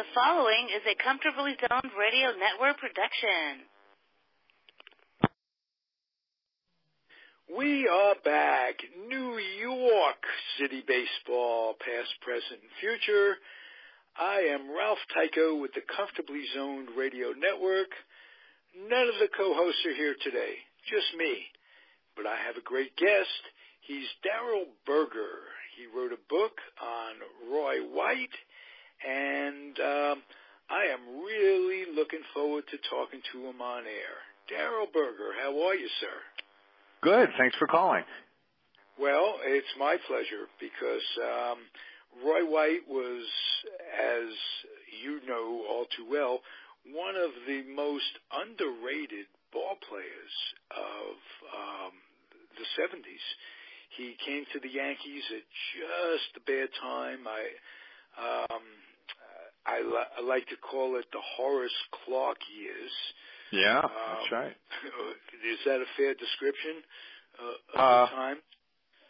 The following is a Comfortably Zoned Radio Network production. We are back. New York City Baseball, past, present, and future. I am Ralph Tyko with the Comfortably Zoned Radio Network. None of the co-hosts are here today, just me. But I have a great guest. He's Darrell Berger. He wrote a book on Roy White, and I am really looking forward to talking to him on air. Darrell Berger, how are you, sir? Good. Thanks for calling. Well, it's my pleasure because Roy White was, as you know all too well, one of the most underrated ball players of the 70s. He came to the Yankees at just a bad time. I like to call it the Horace Clarke years. Yeah, that's right. Is that a fair description of the time?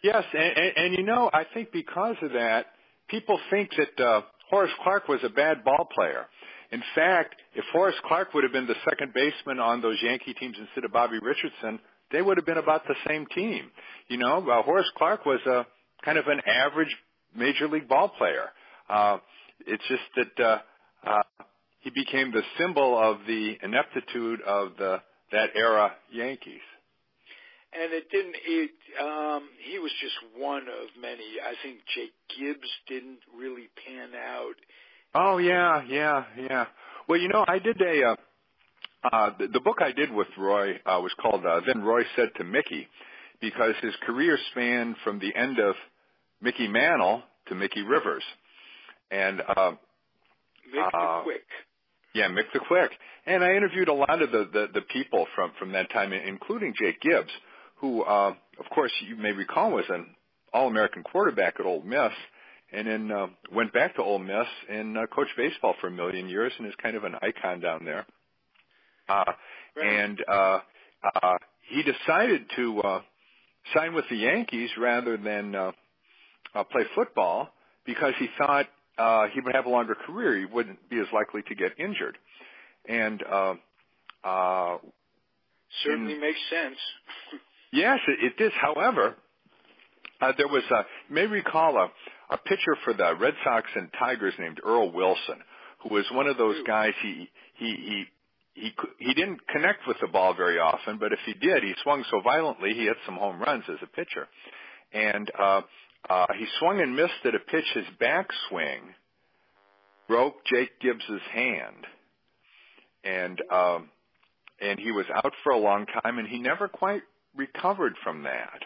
Yes, and you know, I think because of that, people think that Horace Clarke was a bad ball player. In fact, if Horace Clarke would have been the second baseman on those Yankee teams instead of Bobby Richardson, they would have been about the same team. You know, Horace Clarke was a kind of an average major league ball player. It's just that he became the symbol of the ineptitude of that era Yankees. And he was just one of many. I think Jake Gibbs didn't really pan out. Oh, yeah. Well, you know, I did the book I did with Roy was called Then Roy Said to Mickey, because his career spanned from the end of Mickey Mantle to Mickey Rivers. And Mick the Quick. Yeah, Mick the Quick. And I interviewed a lot of the people from that time, including Jake Gibbs, who, of course, you may recall was an All-American quarterback at Ole Miss, and then went back to Ole Miss and coached baseball for a million years and is kind of an icon down there. Right. And he decided to sign with the Yankees rather than play football because he thought he would have a longer career. He wouldn't be as likely to get injured. And certainly makes sense. Yes, it does. However, there was you may recall a pitcher for the Red Sox and Tigers named Earl Wilson, who was one of those guys. He didn't connect with the ball very often, but if he did, he swung so violently he hit some home runs as a pitcher. And he swung and missed at a pitch. His backswing broke Jake Gibbs's hand, and he was out for a long time, and he never quite recovered from that.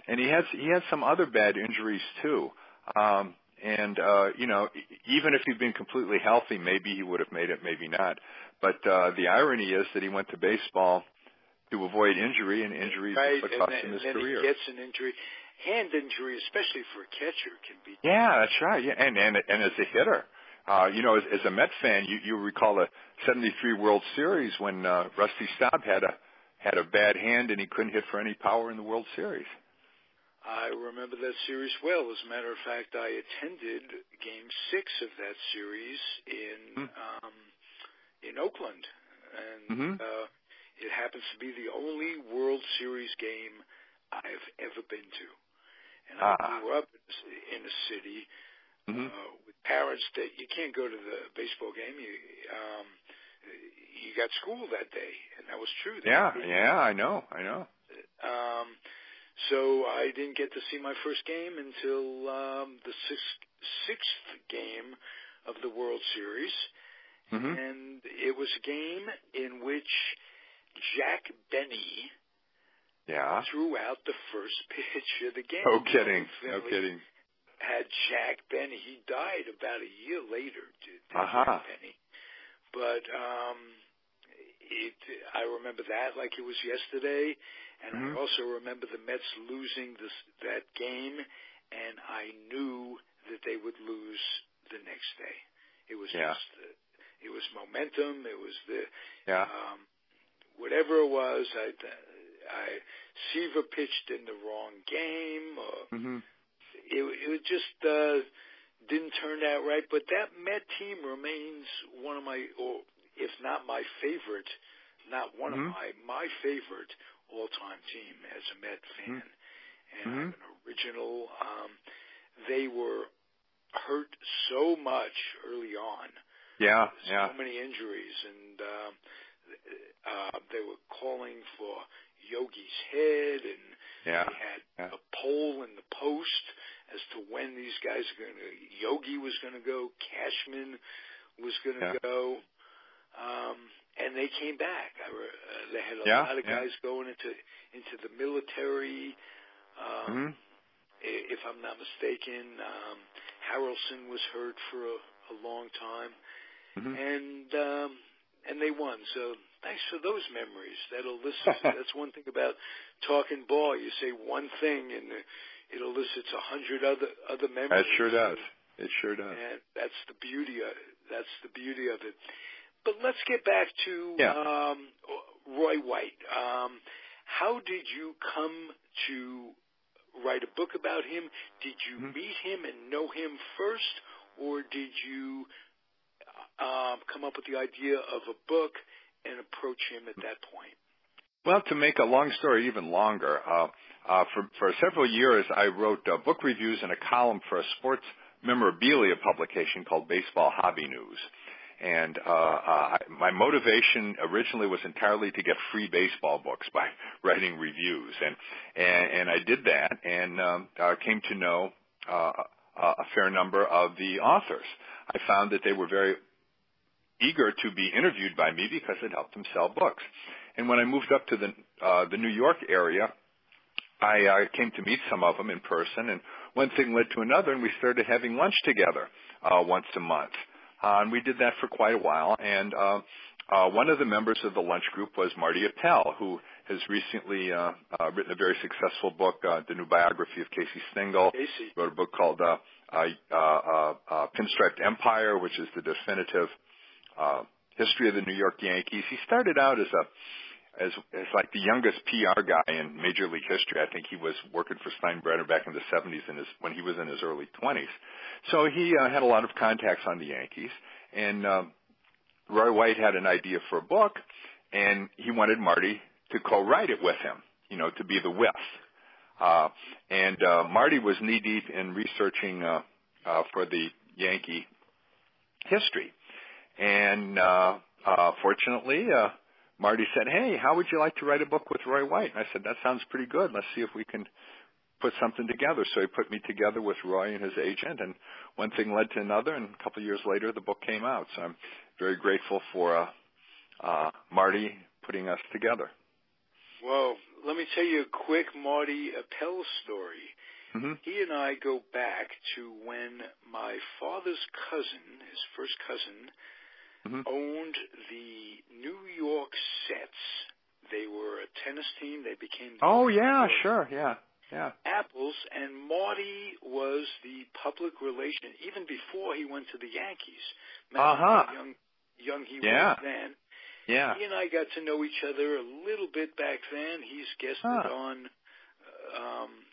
And he had some other bad injuries too. You know, even if he'd been completely healthy, maybe he would have made it, maybe not. But the irony is that he went to baseball to avoid injury, and injury is what cost him his career. And he gets an injury. Hand injury, especially for a catcher, can be. Yeah, that's right. Yeah, and as a hitter, you know, as a Met fan, you recall the '73 World Series when Rusty Staub had a bad hand and he couldn't hit for any power in the World Series. I remember that series well. As a matter of fact, I attended Game 6 of that series in Oakland, and it happens to be the only World Series game I've ever been to. And I grew up in a city with parents that you can't go to the baseball game. You got school that day, and that was true. Yeah, I know. So I didn't get to see my first game until the sixth game of the World Series. And it was a game in which Jack Benny threw out the first pitch of the game. No kidding. Had Jack Benny. He died about a year later, Jack Benny. But I remember that like it was yesterday. And I also remember the Mets losing that game, and I knew that they would lose the next day. It was just, it was momentum. It was whatever it was. Seaver pitched in the wrong game. It was just didn't turn out right. But that Met team remains one of my, or if not my favorite, not one of my favorite all-time team as a Met fan. And I'm an original. They were hurt so much early on. So many injuries, and they were calling for Yogi's head, and they had a poll in the Post as to when these guys are going to. Yogi was going to go, Cashman was going to go, and they came back. They had a lot of guys going into the military. If I'm not mistaken, Harrelson was hurt for a long time, and they won. So thanks for those memories. That's one thing about talking ball. You say one thing, and it elicits 100 other memories. It sure does. It sure does. And that's the beauty of it. But let's get back to Roy White. How did you come to write a book about him? Did you meet him and know him first, or did you come up with the idea of a book and approach him at that point? Well, to make a long story even longer, for several years I wrote book reviews and a column for a sports memorabilia publication called Baseball Hobby News. And my motivation originally was entirely to get free baseball books by writing reviews, and I did that, and came to know a fair number of the authors. I found that they were very eager to be interviewed by me because it helped them sell books. And when I moved up to the New York area, I came to meet some of them in person, and one thing led to another, and we started having lunch together once a month. And we did that for quite a while. And one of the members of the lunch group was Marty Appel, who has recently written a very successful book, the new biography of Casey Stengel. Casey wrote a book called Pinstriped Empire, which is the definitive history of the New York Yankees. He started out as like the youngest PR guy in Major League history. I think he was working for Steinbrenner back in the 70s when he was in his early 20s. So he had a lot of contacts on the Yankees. And Roy White had an idea for a book, and he wanted Marty to co-write it with him, to be the whiff. And Marty was knee-deep in researching for the Yankee history. And fortunately, Marty said, "Hey, how would you like to write a book with Roy White?" And I said, "That sounds pretty good. Let's see if we can put something together." So he put me together with Roy and his agent, and one thing led to another, and a couple of years later, the book came out. So I'm very grateful for Marty putting us together. Well, let me tell you a quick Marty Appel story. He and I go back to when my father's cousin, his first cousin, owned the New York Sets. They were a tennis team. They became Apples, and Marty was the public relation even before he went to the Yankees. Remember how young he was then. Yeah. He and I got to know each other a little bit back then. He's guested on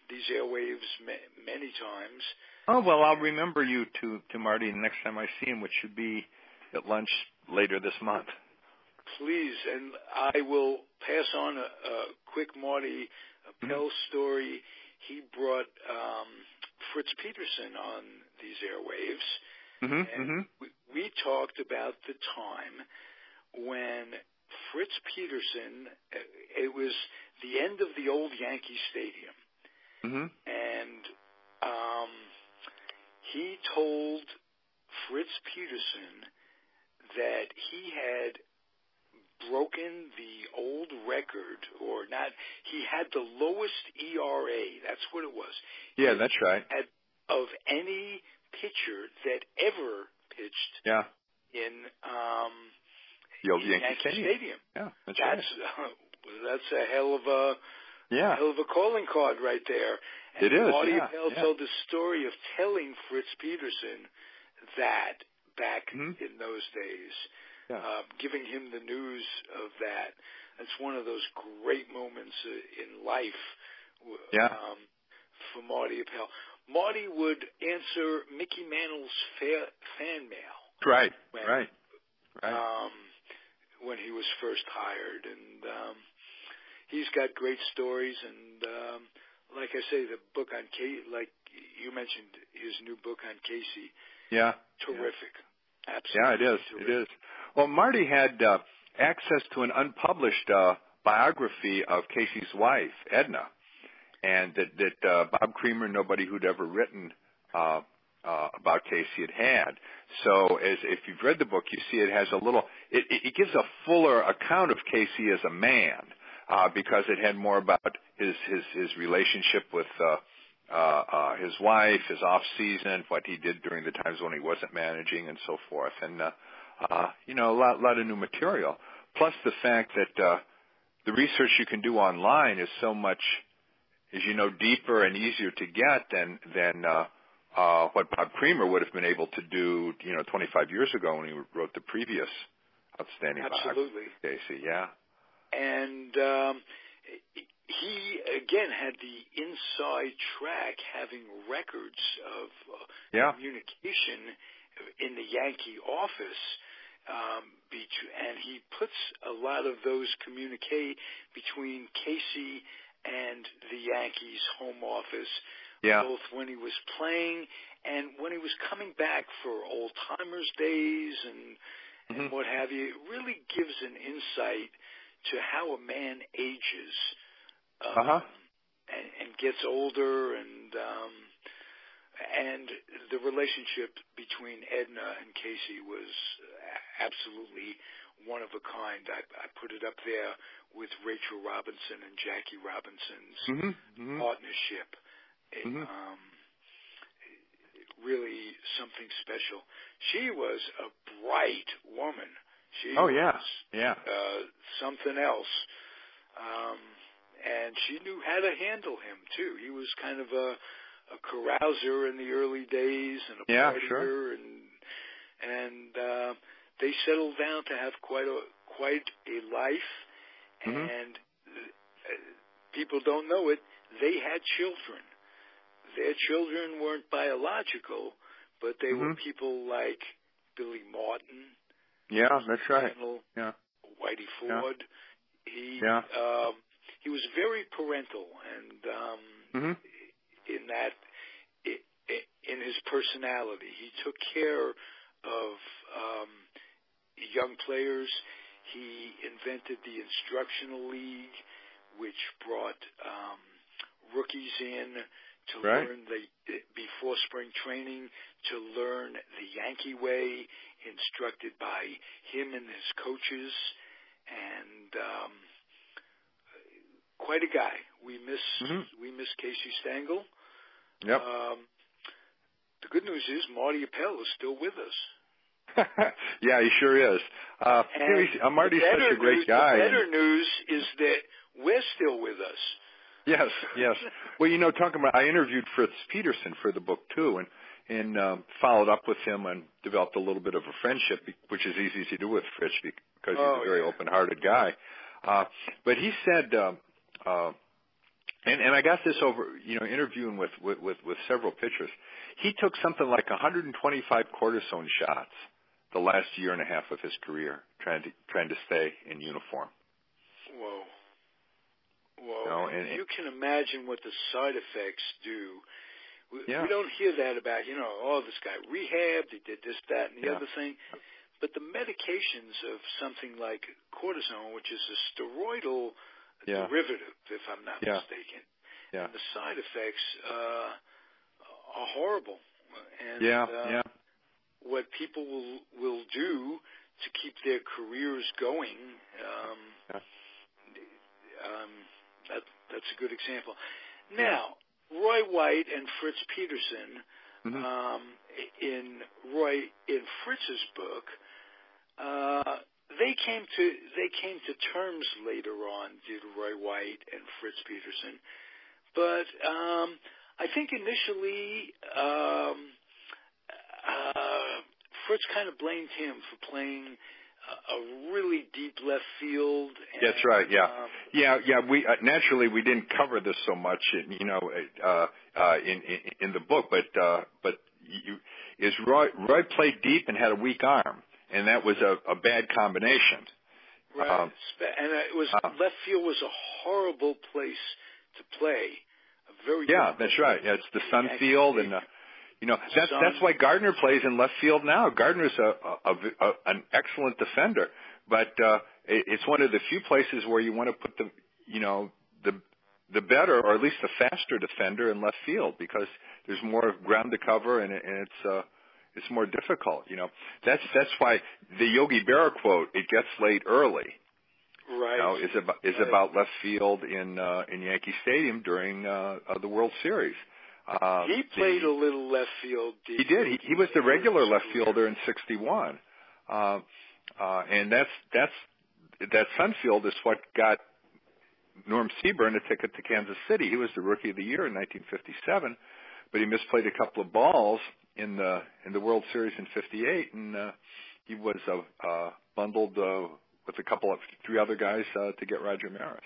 these airwaves many times. Oh, well, I'll remember you to Marty the next time I see him, which should be at lunch later this month. Please, and I will pass on a quick Marty Appel story. He brought Fritz Peterson on these airwaves, and we talked about the time when Fritz Peterson, it was the end of the old Yankee Stadium, and he told Fritz Peterson that he had broken the old record, or not, he had the lowest ERA, that's what it was. Yeah, that's right. Of any pitcher that ever pitched in the old Yankee Stadium. Yeah, that's right. That's a hell of a calling card right there. And it is. Marty Appel told the story of telling Fritz Peterson that back in those days, giving him the news of that. That's one of those great moments in life for Marty Appel. Marty would answer Mickey Mantle's fan mail. Right. When he was first hired, and he's got great stories. And like I say, the book on Casey, like you mentioned, his new book on Casey. Yeah. Terrific. Yeah. Absolutely. Yeah, it is. Terrific. It is. Well, Marty had access to an unpublished biography of Casey's wife, Edna, and that Bob Creamer, nobody who'd ever written about Casey had. So if you've read the book, you see it has a little, it gives a fuller account of Casey as a man, because it had more about his relationship with his wife, his off season, what he did during the times when he wasn't managing, and so forth. And a lot of new material. Plus the fact that the research you can do online is so much, as you know, deeper and easier to get than what Bob Creamer would have been able to do, 25 years ago when he wrote the previous outstanding Absolutely. biography. Casey, yeah. And he, again, had the inside track, having records of communication in the Yankee office, and he puts a lot of those communique between Casey and the Yankees' home office, both when he was playing and when he was coming back for old-timers days and what have you. It really gives an insight to how a man ages and gets older, and the relationship between Edna and Casey was absolutely one of a kind. I put it up there with Rachel Robinson and Jackie Robinson's partnership. Really something special. She was a bright woman. She was something else. And she knew how to handle him, too. He was kind of a carouser in the early days and a partier. And they settled down to have quite a life. And people don't know it, they had children. Their children weren't biological, but they were people like Billy Martin. Yeah, that's right. Whitey Ford. He was very parental, and in his personality, he took care of young players. He invented the instructional league, which brought rookies in to learn before spring training, to learn the Yankee way, instructed by him and his coaches, and quite a guy. We miss Casey Stengel. Yep. The good news is Marty Appel is still with us. Yeah, he sure is. Marty's such a great guy. The better news is that we're still with us. Yes. Well, talking about, I interviewed Fritz Peterson for the book too, and followed up with him and developed a little bit of a friendship, which is easy to do with Fritz because he's a very open-hearted guy. But he said, and I got this over, interviewing with several pitchers. He took something like 125 cortisone shots the last year and a half of his career, trying to stay in uniform. Whoa. You can imagine what the side effects do. We don't hear that about, this guy rehabbed, he did this, that, and the other thing. But the medications of something like cortisone, which is a steroidal derivative, if I'm not mistaken, and the side effects are horrible. And what people will do to keep their careers going, that's a good example. Now, Roy White and Fritz Peterson, in Fritz's book, they came to terms later on, did Roy White and Fritz Peterson, but I think initially Fritz kind of blamed him for playing a really deep left field. And, that's right. Yeah. We naturally we didn't cover this so much, in the book, but Roy played deep and had a weak arm, and that was a bad combination. Right. And it was left field was a horrible place to play. That's right. Yeah, it's the Sun Field, and that's why Gardner plays in left field now. Gardner's an excellent defender, but it's one of the few places where you want to put the better, or at least the faster defender in left field, because there's more ground to cover, and it's more difficult. That's why the Yogi Berra quote, "It gets late early," right, is about left field in Yankee Stadium during the World Series. He played a little left field. He did. He was the regular left fielder in '61, and that Sun Field is what got Norm Seaburn a ticket to Kansas City. He was the Rookie of the Year in 1957, but he misplayed a couple of balls in the World Series in '58, and he was bundled with three other guys to get Roger Maris.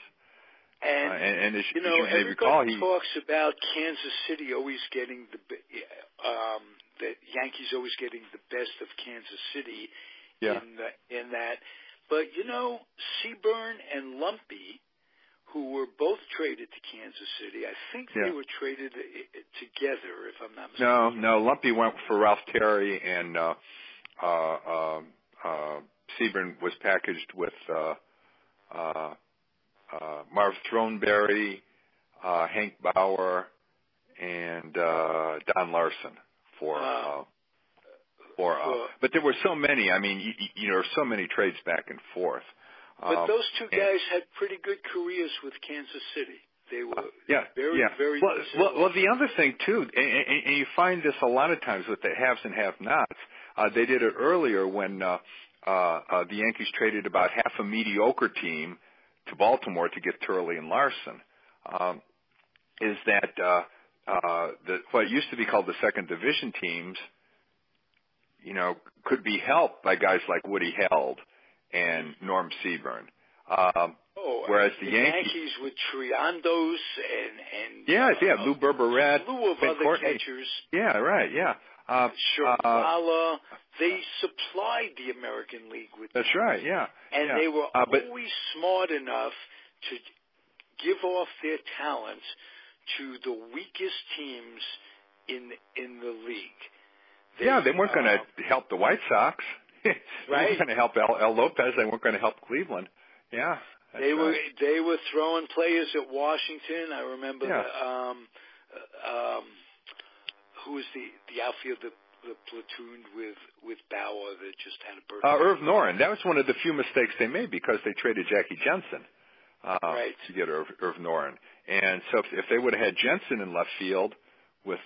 And as you may recall, he talks about Kansas City always getting the Yankees always getting the best of Kansas City in that. But Seaburn and Lumpy, who were both traded to Kansas City, I think they were traded together, if I'm not mistaken. No, Lumpy went for Ralph Terry, and Seaburn was packaged with Marv Throneberry, Hank Bauer, and Don Larson but there were so many. I mean, there were so many trades back and forth. But those two guys had pretty good careers with Kansas City. They were very well, the other thing, too, and you find this a lot of times with the haves and have-nots, they did it earlier when the Yankees traded about half a mediocre team to Baltimore to get Turley and Larson, is that what used to be called the second division teams, could be helped by guys like Woody Held and Norm Seaburn. Whereas the Yankees with Triandos and Lou Berberet, slew of other catchers. Yeah, right. Yeah. Shermala, they supplied the American League with. That's right. Yeah. And they were always smart enough to give off their talents to the weakest teams in the league. They weren't going to help the White Sox. They weren't going to help El Lopez. They weren't going to help Cleveland. Yeah. They were throwing players at Washington. I remember who was the outfielder that platooned with Bauer that just had a birthday? Irv Noren. That was one of the few mistakes they made because they traded Jackie Jensen to get Irv Noren. And so if they would have had Jensen in left field with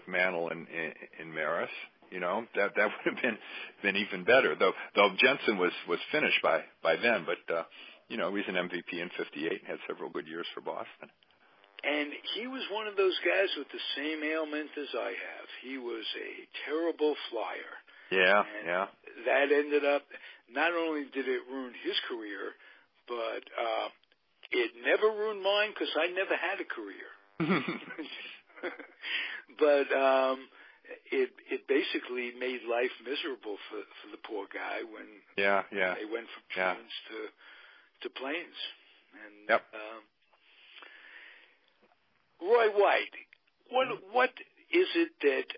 Mantle and Maris, that would have been even better. Though Jensen was finished by then, but he was an MVP in '58 and had several good years for Boston. And he was one of those guys with the same ailment as I have. He was a terrible flyer. Yeah. That ended up, not only did it ruin his career, but it never ruined mine because I never had a career. But it basically made life miserable for the poor guy when they went from trains to planes. And Roy White, what is it that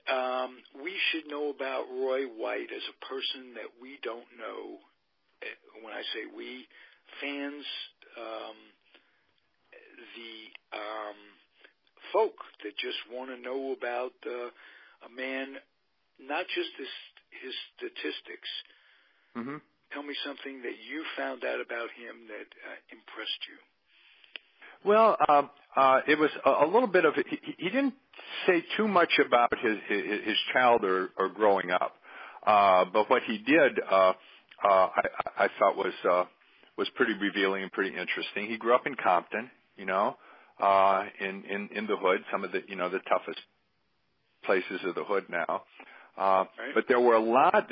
we should know about Roy White as a person that we don't know? When I say we, fans, the folk that just want to know about a man, not just his statistics. Mm-hmm. Tell me something that you found out about him that impressed you. Well, it was a little bit of he didn't say too much about his child or growing up, but what he did, I thought was pretty revealing and pretty interesting. He grew up in Compton, in the hood, some of the the toughest places of the hood now. But there were a lot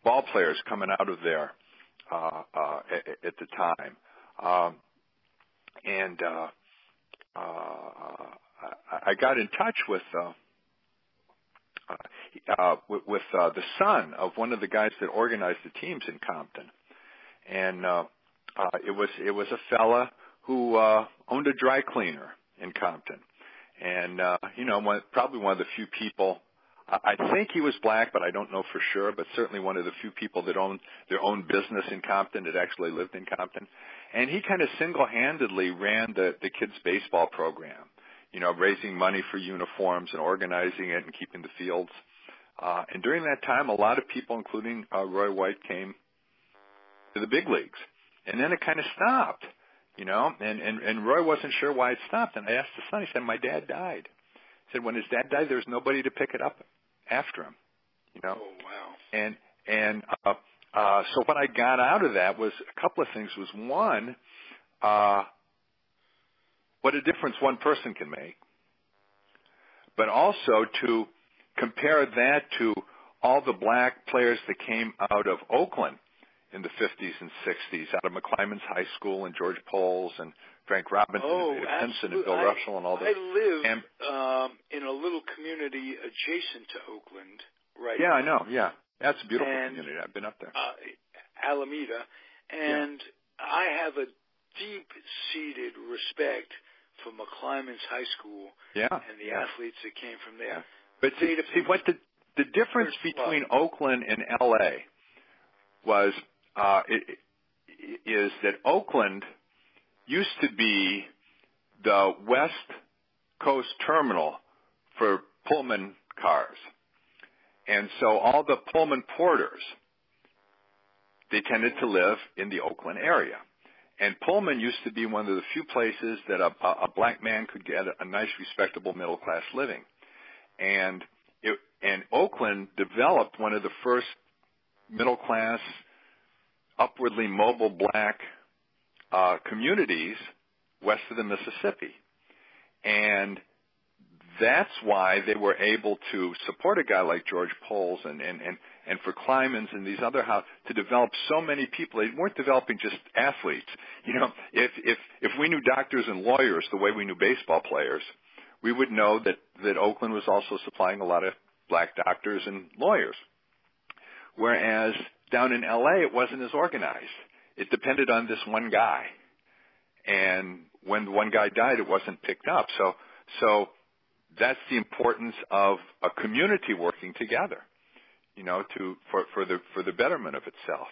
ball players coming out of there at the time. I got in touch with the son of one of the guys that organized the teams in Compton, and it was a fella who owned a dry cleaner in Compton, and probably one of the few people. I think he was black, but I don't know for sure. But certainly one of the few people that owned their own business in Compton, that actually lived in Compton, and he kind of single-handedly ran the kids' baseball program. Raising money for uniforms and organizing it and keeping the fields. And during that time, a lot of people, including Roy White, came to the big leagues. And then it kind of stopped, and Roy wasn't sure why it stopped. And I asked the son, he said, my dad died. He said, when his dad died, there was nobody to pick it up after him, Oh, wow. And so what I got out of that was a couple of things. Was one, what a difference one person can make, but also to compare that to all the black players that came out of Oakland in the 50s and 60s, out of McClymonds High School and George Poles and Frank Robinson and David Henson and Bill Russell and all those. I live in a little community adjacent to Oakland, right? Yeah, I know, yeah. That's a beautiful community. I've been up there. Alameda. And I have a deep-seated respect for McClymonds High School and the athletes that came from there. But see what the difference between Oakland and L.A. was is that Oakland used to be the West Coast terminal for Pullman cars. And so all the Pullman porters, they tended to live in the Oakland area. And Pullman used to be one of the few places that a black man could get a nice, respectable middle-class living. And Oakland developed one of the first middle-class, upwardly mobile black communities west of the Mississippi. And that's why they were able to support a guy like George Poles and for Klymans and these other houses to develop so many people. They weren't developing just athletes. If we knew doctors and lawyers the way we knew baseball players, we would know that Oakland was also supplying a lot of black doctors and lawyers. Whereas down in L.A., it wasn't as organized. It depended on this one guy. And when one guy died, it wasn't picked up. So that's the importance of a community working together, for the betterment of itself.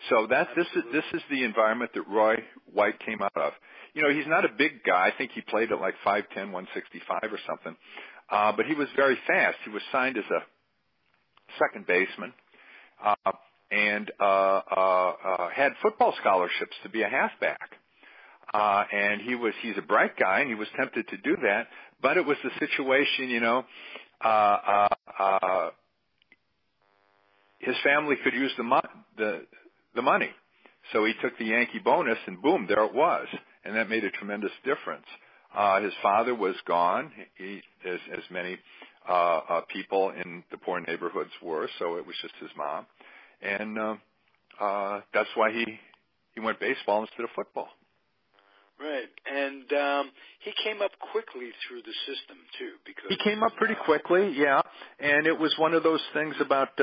So this is the environment that Roy White came out of. He's not a big guy. I think he played at like 5'10", 165 or something. But he was very fast. He was signed as a second baseman, and had football scholarships to be a halfback. And he's a bright guy, and he was tempted to do that, but it was the situation, his family could use the money. So he took the Yankee bonus, and boom, there it was. And that made a tremendous difference. His father was gone, as many people in the poor neighborhoods were, so it was just his mom. And that's why he went baseball instead of football. Right, and he came up quickly through the system, too. Because he came up pretty quickly, yeah, and it was one of those things about,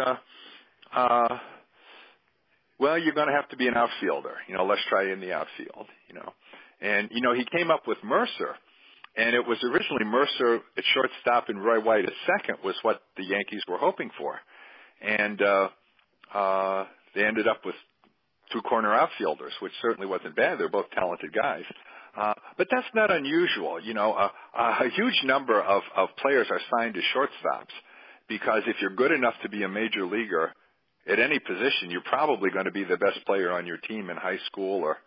you're going to have to be an outfielder. Let's try you in the outfield, And, he came up with Mercer, and it was originally Mercer at shortstop and Roy White at second was what the Yankees were hoping for. And they ended up with two corner outfielders, which certainly wasn't bad. They're both talented guys. But that's not unusual. A huge number of players are signed as shortstops because if you're good enough to be a major leaguer at any position, you're probably going to be the best player on your team in high school or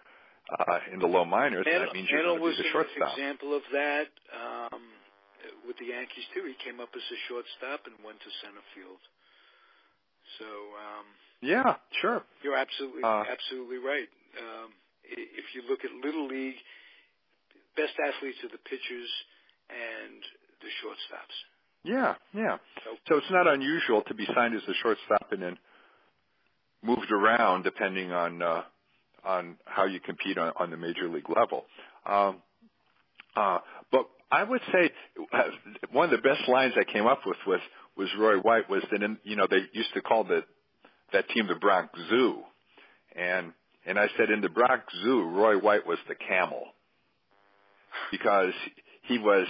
in the low minors. That means you're going to be the shortstop. Was an example of that with the Yankees, too. He came up as a shortstop and went to center field. So yeah, sure. You're absolutely right. If you look at Little League, best athletes are the pitchers and the shortstops. Yeah. So it's not unusual to be signed as a shortstop and then moved around depending on how you compete on the major league level. But I would say one of the best lines I came up with was Roy White was that they used to call that team the Bronx Zoo, and I said in the Bronx Zoo Roy White was the camel because he was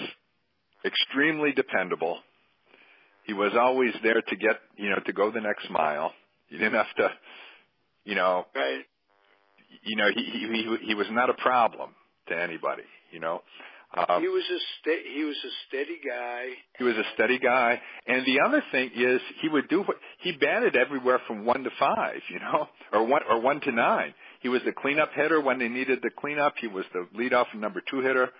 extremely dependable. He was always there to get to go the next mile. You didn't have to, right. He was not a problem to anybody. He was a steady guy. He was a steady guy, and the other thing is he batted everywhere from 1 to 5, or 1 to 9. He was the cleanup hitter when they needed the cleanup. He was the leadoff and number 2 hitter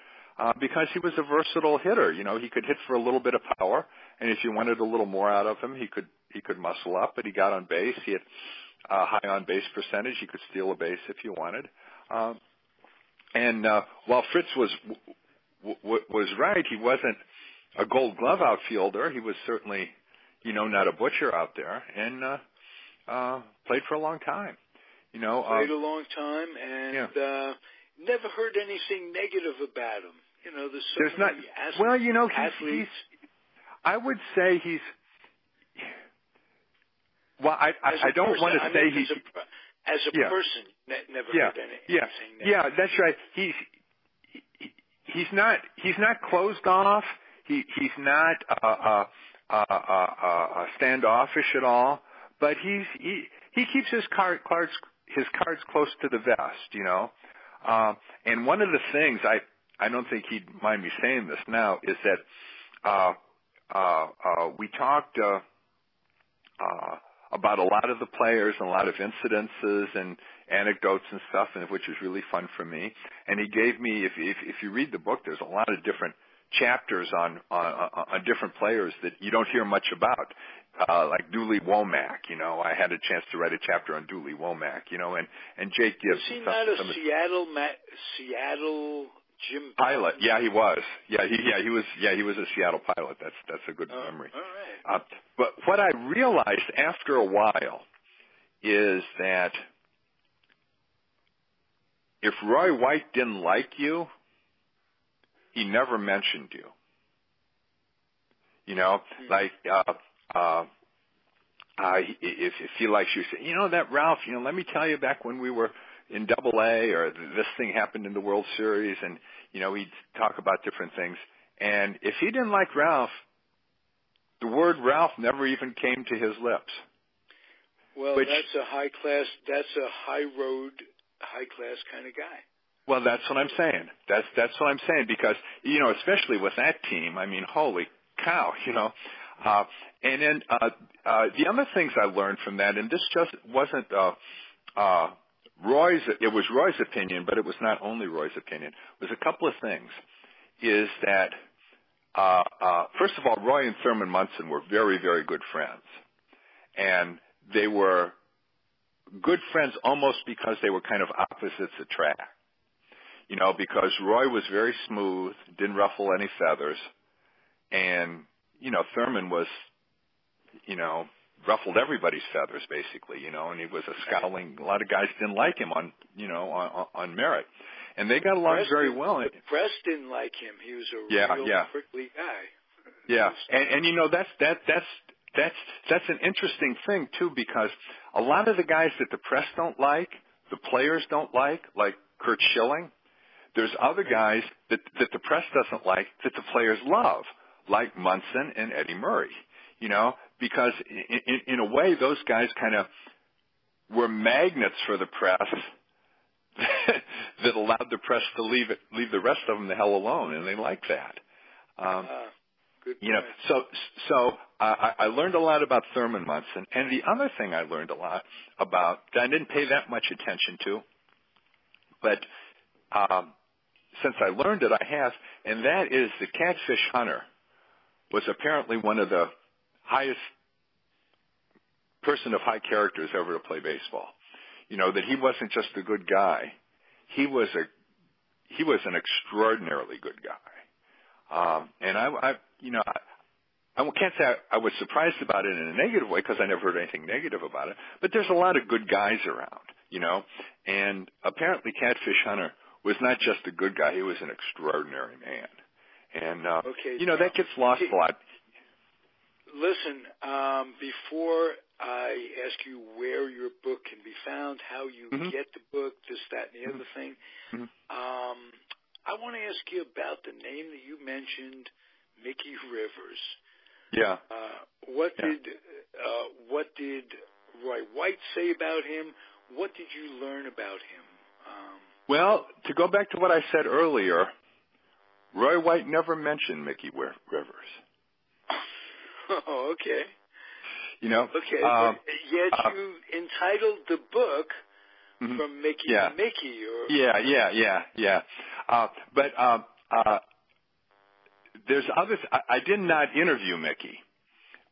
because he was a versatile hitter. He could hit for a little bit of power, and if you wanted a little more out of him, he could muscle up. But he got on base. He had high on base percentage. He could steal a base if you wanted. And while Fritz was right, he wasn't a Gold Glove outfielder. He was certainly, not a butcher out there, and played for a long time. Played a long time, and never heard anything negative about him. There's so many athletes. I would say he's. Well, I don't want to say he's as a person. Never heard anything. Yeah, that's right. He's not closed off. He's not standoffish at all. But he keeps his cards close to the vest, And one of the things I don't think he'd mind me saying this now is that we talked about a lot of the players and a lot of incidences and anecdotes and stuff, and which was really fun for me. And he gave me, if you read the book, there's a lot of different chapters on different players that you don't hear much about, like Dooley Womack. I had a chance to write a chapter on Dooley Womack. And Jake gives. Was he not a Seattle Jim pilot? Yeah, he was. He was a Seattle pilot. That's a good memory. All right. But what I realized after a while is that if Roy White didn't like you, he never mentioned you. Like if he likes you, say, that Ralph, let me tell you, back when we were in Double-A, or this thing happened in the World Series, and he'd talk about different things. And if he didn't like Ralph, the word Ralph never even came to his lips. Well, that's a high class kind of guy. Well, that's what I'm saying. That's what I'm saying, because especially with that team, I mean, holy cow, And then the other things I learned from that, and this just wasn't Roy's. It was Roy's opinion, but it was not only Roy's opinion. It was a couple of things. Is that first of all, Roy and Thurman Munson were very, very good friends, and they were good friends almost because they were kind of opposites attract. Because Roy was very smooth, didn't ruffle any feathers, and Thurman was, ruffled everybody's feathers basically, and he was a scowling. A lot of guys didn't like him on merit, and they got along very well. The press didn't like him. He was a real prickly guy. Yeah, and that's an interesting thing too, because a lot of the guys that the press don't like, the players don't like Curt Schilling. There's other guys that the press doesn't like that the players love, like Munson and Eddie Murray, because in a way those guys kind of were magnets for the press that allowed the press to leave the rest of them the hell alone, and they like that. Good point. So I learned a lot about Thurman Munson, and the other thing I learned a lot about that I didn't pay that much attention to, but since I learned it, I have, and that is the Catfish Hunter was apparently one of the highest person of high characters ever to play baseball. That he wasn't just a good guy; he was an extraordinarily good guy. And can't say I was surprised about it in a negative way because I never heard anything negative about it. But there's a lot of good guys around, you know. And apparently Catfish Hunter was not just a good guy; he was an extraordinary man. And you know, that gets lost a lot. Listen, before I ask you where your book can be found, how you get the book, this, that, and the other thing, I want to ask you about the name that you mentioned, Mickey Rivers. Yeah. What did Roy White say about him? What did you learn about him? Well, to go back to what I said earlier, Roy White never mentioned Mickey Rivers. Oh, okay. You know. Okay, but yet you entitled the book "From Mickey to Mickey." Or Yeah. But there's others. I did not interview Mickey,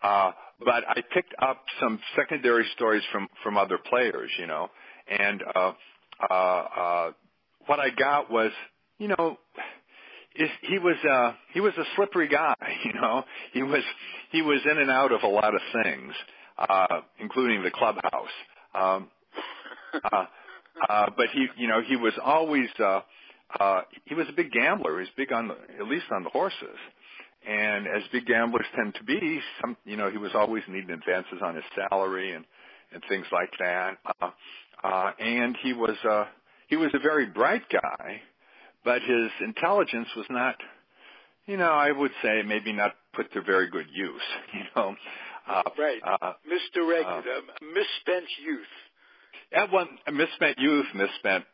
but I picked up some secondary stories from other players. You know, and what I got was, you know, he was a slippery guy. You know, he was in and out of a lot of things, including the clubhouse. But he was always he was a big gambler. He was big at least on the horses. And as big gamblers tend to be, he was always needing advances on his salary and things like that. And he was a very bright guy, but his intelligence was not, I would say maybe not put to very good use, Right. Misdirected, misspent youth. That one, misspent youth, misspent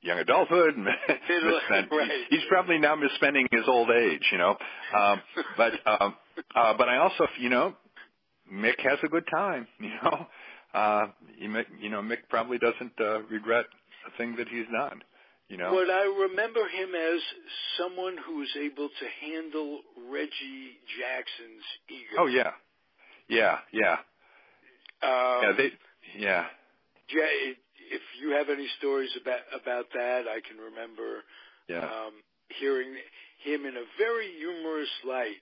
young adulthood, misspent. Right. He's probably now misspending his old age, But I also, Mick has a good time, Mick probably doesn't regret a thing that he's done, What I remember him as someone who was able to handle Reggie Jackson's ego. Oh yeah. If you have any stories about that, I can remember hearing him in a very humorous light.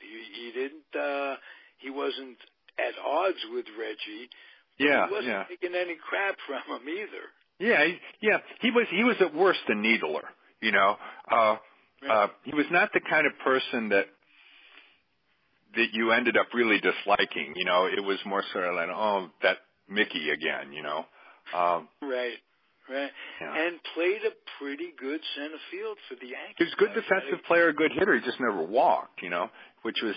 He wasn't at odds with Reggie. But he wasn't taking any crap from him either. He was at worst a needler. He was not the kind of person that you ended up really disliking. It was more sort of like, oh, that Mickey again. Right. Yeah. And played a pretty good center field for the Yankees. He was a good defensive player, a good hitter. He just never walked, which was,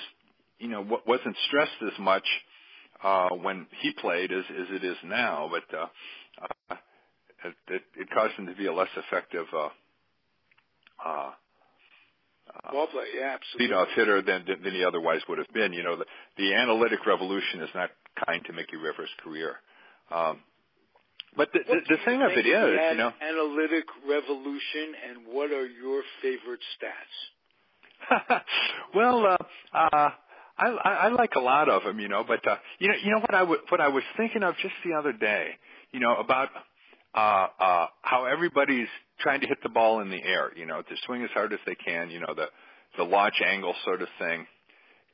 wasn't stressed as much when he played as it is now. But it caused him to be a less effective ball player. Yeah, absolutely. Hitter than he otherwise would have been. The analytic revolution is not kind to Mickey Rivers' career. But the thing of it is, analytic revolution, and what are your favorite stats? Well, I like a lot of them, But what I was thinking of just the other day, about how everybody's trying to hit the ball in the air, to swing as hard as they can, the launch angle sort of thing,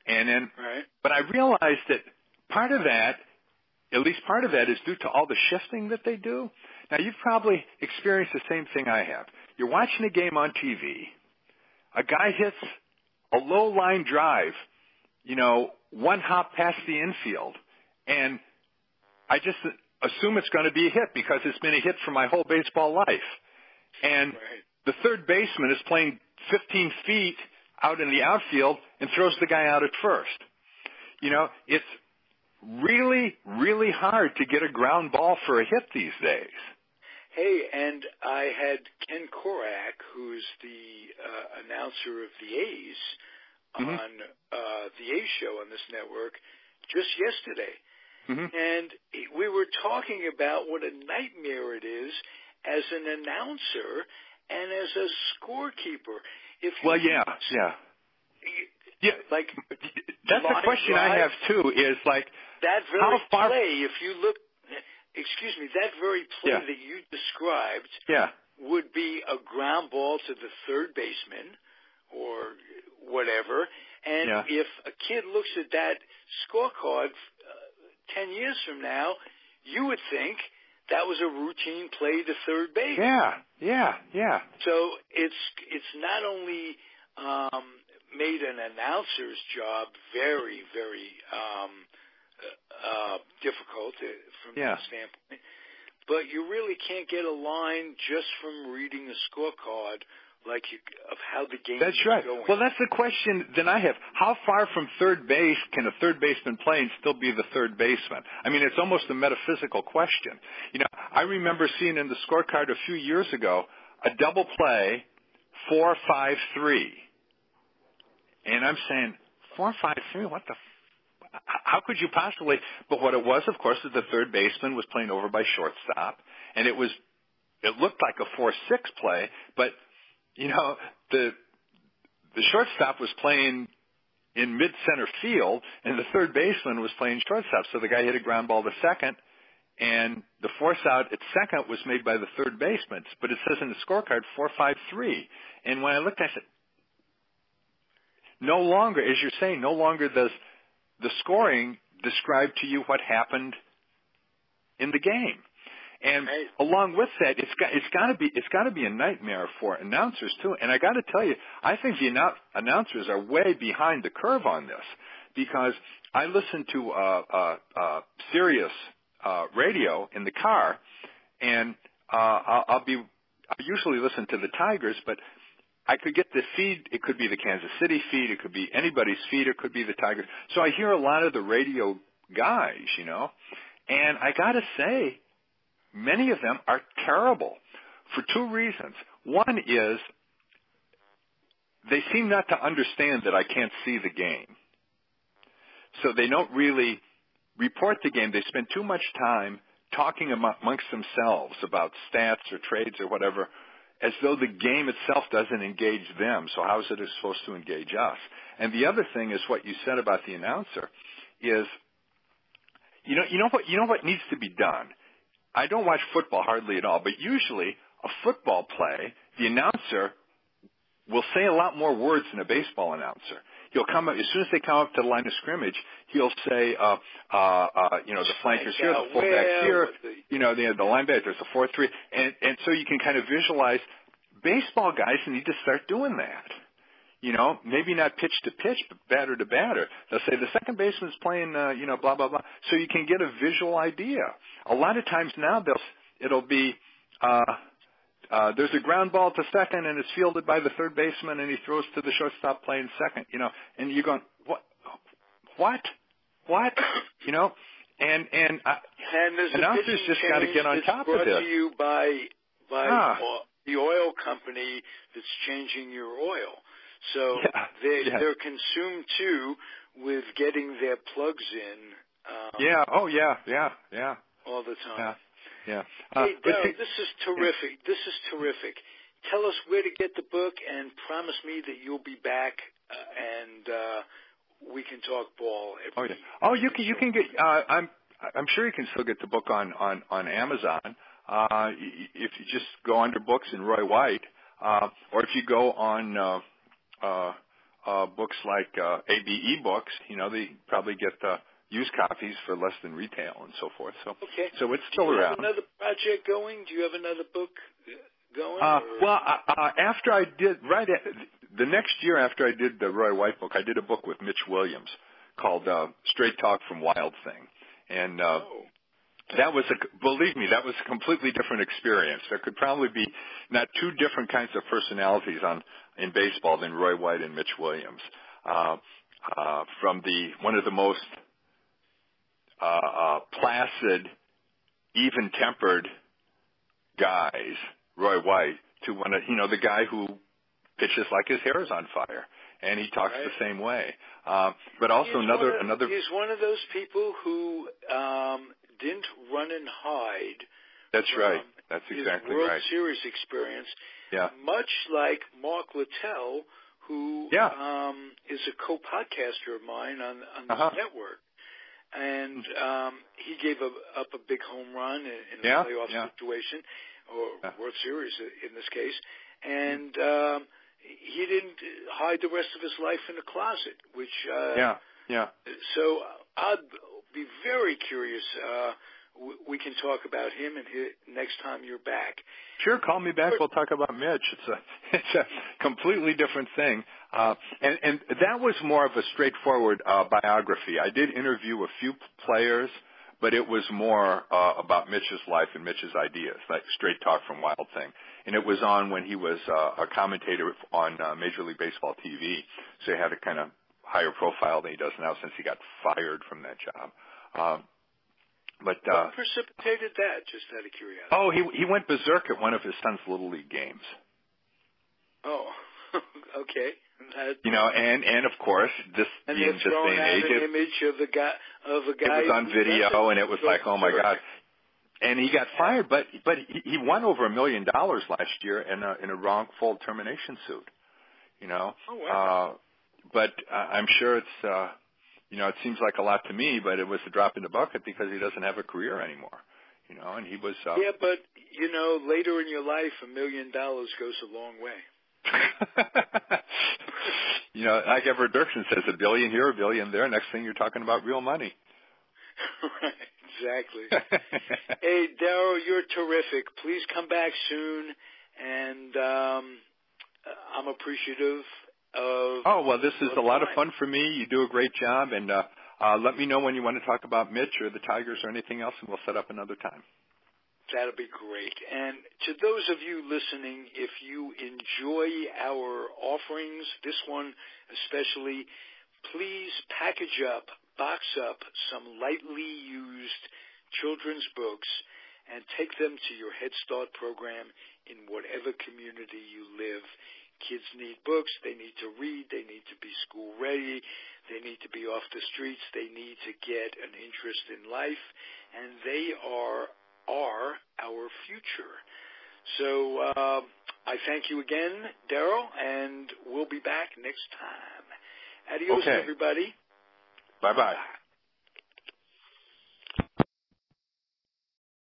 and then. Right. But I realized that part of that. At least part of that is due to all the shifting that they do. Now, you've probably experienced the same thing I have. You're watching a game on TV. A guy hits a low line drive, one hop past the infield, and I just assume it's going to be a hit because it's been a hit for my whole baseball life. And the third baseman is playing 15 feet out in the outfield and throws the guy out at first. It's really, really hard to get a ground ball for a hit these days. Hey, and I had Ken Korak, who's the announcer of the A's on the A's show on this network, just yesterday. And we were talking about what a nightmare it is as an announcer and as a scorekeeper. Like that's the question I have too. Is like that very play. If you look, that very play that you described would be a ground ball to the third baseman or whatever, And if a kid looks at that scorecard 10 years from now, you would think that was a routine play to third base. Yeah. So it's not only made an announcer's job very, very difficult from that standpoint, but you really can't get a line just from reading a scorecard of how the game is going. Well, that's the question that I have. How far from third base can a third baseman play and still be the third baseman? I mean, it's almost a metaphysical question. I remember seeing in the scorecard a few years ago a double play, 4-5-3. And I'm saying, 4-5-3, what the how could you possibly? But what it was, of course, is the third baseman was playing over by shortstop, and it looked like a 4-6 play, but the shortstop was playing in mid-center field, and the third baseman was playing shortstop. So the guy hit a ground ball to second, and the force out at second was made by the third baseman. But it says in the scorecard 4-5-3. And when I looked, I said, no longer, as you're saying, no longer does the scoring describe to you what happened in the game. And along with that, it's got to be a nightmare for announcers too. And I got to tell you, I think the announcers are way behind the curve on this, because I listen to Sirius radio in the car, and I usually listen to the Tigers, but I could get the feed. It could be the Kansas City feed. It could be anybody's feed. It could be the Tigers. So I hear a lot of the radio guys, and I got to say, many of them are terrible for two reasons. One is they seem not to understand that I can't see the game. So they don't really report the game. They spend too much time talking amongst themselves about stats or trades or whatever, as though the game itself doesn't engage them. So how is it supposed to engage us? And the other thing is what you said about the announcer is, you know what needs to be done? I don't watch football hardly at all, but usually a football play, the announcer will say a lot more words than a baseball announcer. He'll come up, as soon as they come up to the line of scrimmage, he'll say, the flankers here, the fullbacks here, the linebacker, there's a 4-3, and so you can kind of visualize. Baseball guys need to start doing that. Maybe not pitch to pitch, but batter to batter. They'll say the second baseman's playing, blah, blah, blah. So you can get a visual idea. A lot of times now it'll be, there's a ground ball to second and it's fielded by the third baseman and he throws to the shortstop playing second, and you're going, what? And announcers just got to get on top of this. Brought to you by the oil company that's changing your oil. So they're consumed too with getting their plugs in. All the time. Yeah. Hey, Darrell, this is terrific. This is terrific. Tell us where to get the book, and promise me that you'll be back and we can talk ball every week. You can get. I'm sure you can still get the book on Amazon. If you just go under books in Roy White, or if you go on books like ABE books, they probably get used copies for less than retail and so forth. So it's still around. Do you have another project going? Do you have another book going? After I did the next year after I did the Roy White book, I did a book with Mitch Williams called Straight Talk from Wild Thing, and that was believe me, that was a completely different experience. There could probably be not two different kinds of personalities in baseball than Roy White and Mitch Williams. From one of the most placid, even-tempered guys, Roy White, to the guy who pitches like his hair is on fire, and he talks the same way. But also another. He's one of those people who didn't run and hide. That's right. That's exactly his World right. Series experience. Yeah. Much like Mark Littell, who is a co-podcaster of mine on this network. And he gave up a big home run in a playoff situation, or World Series in this case. And he didn't hide the rest of his life in a closet, which Yeah. So I'd be very curious. We can talk about him and next time you're back. Sure, call me back. We'll talk about Mitch. It's a completely different thing. And that was more of a straightforward biography. I did interview a few players, but it was more about Mitch's life and Mitch's ideas, like Straight Talk from Wild Thing. And it was on when he was a commentator on Major League Baseball TV, so he had a kind of higher profile than he does now since he got fired from that job. But what precipitated that, just out of curiosity? Oh, he went berserk at one of his son's Little League games. Oh, okay. And of course, this being this day and age, an image of a guy. It was on video, and it was like, oh my God. And he got fired, but he won over $1 million last year in a wrongful termination suit. Oh wow. But I'm sure it's. It seems like a lot to me, but it was a drop in the bucket because he doesn't have a career anymore. And he was. Yeah, but later in your life, $1 million goes a long way. Like Everett Dirksen says, $1 billion here, $1 billion there. Next thing you're talking about real money. Right, exactly. Hey, Darrell, you're terrific. Please come back soon, and I'm appreciative. This is a lot of fun for me. You do a great job, and let me know when you want to talk about Mitch or the Tigers or anything else, and we'll set up another time. That'll be great. And to those of you listening, if you enjoy our offerings, this one especially, please package up, box up some lightly used children's books and take them to your Head Start program in whatever community you live. Kids need books. They need to read. They need to be school ready. They need to be off the streets. They need to get an interest in life, and they are our future. So I thank you again, Darrell, and we'll be back next time. Adios, everybody. Bye-bye.